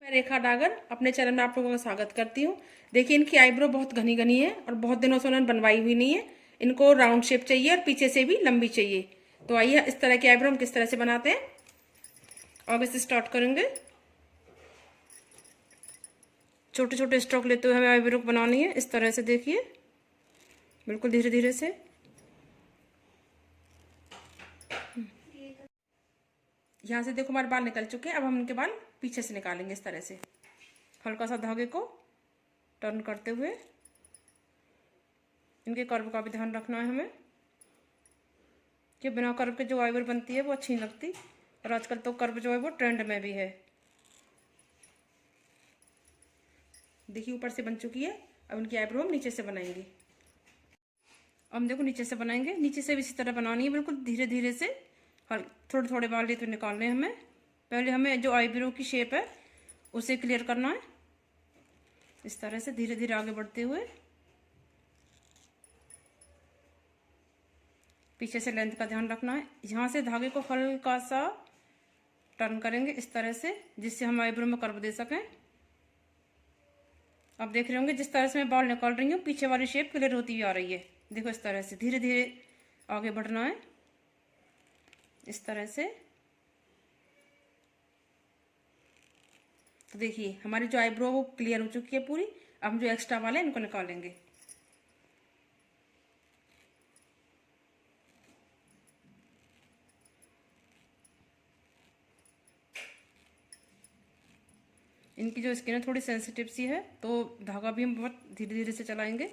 मैं रेखा डागर अपने चैनल में आप लोगों का स्वागत करती हूँ। देखिए इनकी आईब्रो बहुत घनी घनी है और बहुत दिनों से उन्होंने बनवाई हुई नहीं है। इनको राउंड शेप चाहिए और पीछे से भी लंबी चाहिए। तो आइए इस तरह की आईब्रो हम किस तरह से बनाते हैं और इसे स्टार्ट करेंगे। छोटे छोटे स्ट्रोक लेते हुए हमें आईब्रो को बनानी है इस तरह से। देखिए बिल्कुल धीरे धीरे से। यहाँ से देखो हमारे बाल निकल चुके हैं। अब हम इनके बाल पीछे से निकालेंगे इस तरह से। हल्का सा धागे को टर्न करते हुए इनके कर्व का भी ध्यान रखना है हमें कि बिना कर्व के जो आईब्रो बनती है वो अच्छी नहीं लगती। और आजकल तो कर्व जो है वो ट्रेंड में भी है। देखिए ऊपर से बन चुकी है। अब इनकी आईब्रो हम नीचे से बनाएंगे। अब हम देखो नीचे से बनाएंगे। नीचे से भी इसी तरह बनानी है, बिल्कुल धीरे धीरे से। थोड़े थोड़े बाल लेते निकालने हैं हमें। पहले हमें जो आईब्रो की शेप है उसे क्लियर करना है इस तरह से, धीरे धीरे आगे बढ़ते हुए। पीछे से लेंथ का ध्यान रखना है। यहाँ से धागे को हल्का सा टर्न करेंगे इस तरह से, जिससे हम आईब्रो में कर्व दे सकें। आप देख रहे होंगे जिस तरह से मैं बाल निकाल रही हूँ पीछे वाली शेप क्लियर होती हुई आ रही है। देखो इस तरह से धीरे धीरे आगे बढ़ना है इस तरह से। तो देखिए हमारी जो आईब्रो वो क्लियर हो चुकी है पूरी। अब हम जो एक्स्ट्रा वाले हैं इनको निकालेंगे। इनकी जो स्किन है थोड़ी सेंसिटिव सी है, तो धागा भी हम बहुत धीरे धीरे से चलाएंगे।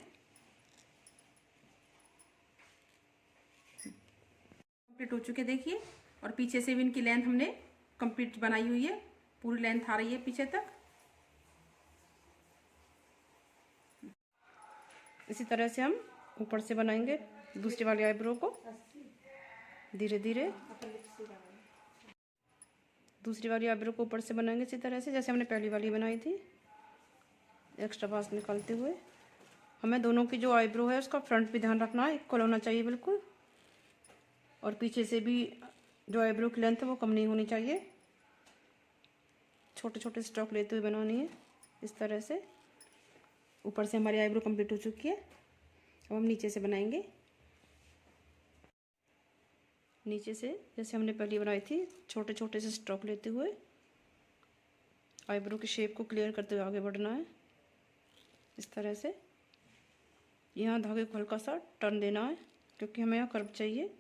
कंप्लीट हो चुके देखिए। और पीछे से भी इनकी लेंथ हमने कंप्लीट बनाई हुई है। पूरी लेंथ आ रही है पीछे तक। इसी तरह से हम ऊपर से बनाएंगे दूसरी वाली आईब्रो को धीरे धीरे। दूसरी वाली आईब्रो को ऊपर से बनाएंगे इसी तरह से जैसे हमने पहली वाली बनाई थी। एक्स्ट्रा पास निकालते हुए हमें दोनों की जो आईब्रो है उसका फ्रंट भी ध्यान रखना है, इक्वल होना चाहिए बिल्कुल। और पीछे से भी जो आईब्रो की लेंथ है वो कम नहीं होनी चाहिए। छोटे छोटे स्ट्रोक लेते हुए बनानी है इस तरह से। ऊपर से हमारी आईब्रो कंप्लीट हो चुकी है। अब हम नीचे से बनाएंगे। नीचे से जैसे हमने पहले बनाई थी छोटे छोटे से स्ट्रोक लेते हुए आईब्रो की शेप को क्लियर करते हुए आगे बढ़ना है इस तरह से। यहाँ धागे को हल्का सा टर्न देना है क्योंकि हमें यहाँ कर्व चाहिए।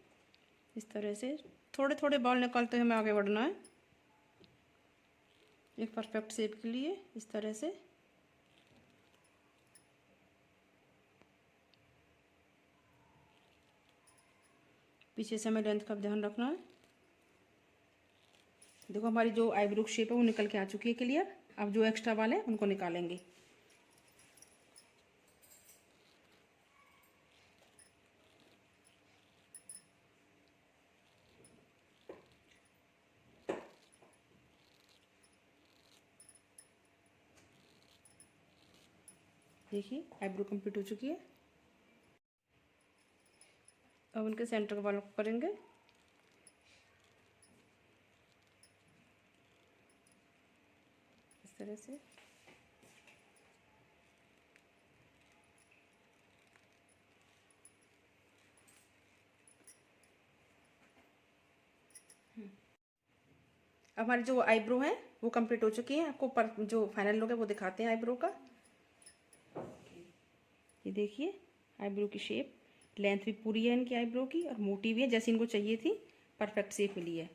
इस तरह से थोड़े थोड़े बाल निकालते हुए हमें आगे बढ़ना है एक परफेक्ट शेप के लिए इस तरह से। पीछे से हमें लेंथ का ध्यान रखना है। देखो हमारी जो आईब्रो शेप है वो निकल के आ चुकी है क्लियर। अब जो एक्स्ट्रा वाले हैं उनको निकालेंगे। देखिए आईब्रो कंप्लीट हो चुकी है। अब उनके सेंटर के बालों को करेंगे इस तरह से। अब हमारी जो आईब्रो है वो कंप्लीट हो चुकी है। आपको पर जो फाइनल लुक है वो दिखाते हैं आईब्रो का। ये देखिए आईब्रो की शेप, लेंथ भी पूरी है इनकी आईब्रो की और मोटी भी है जैसी इनको चाहिए थी। परफेक्ट शेप मिली है।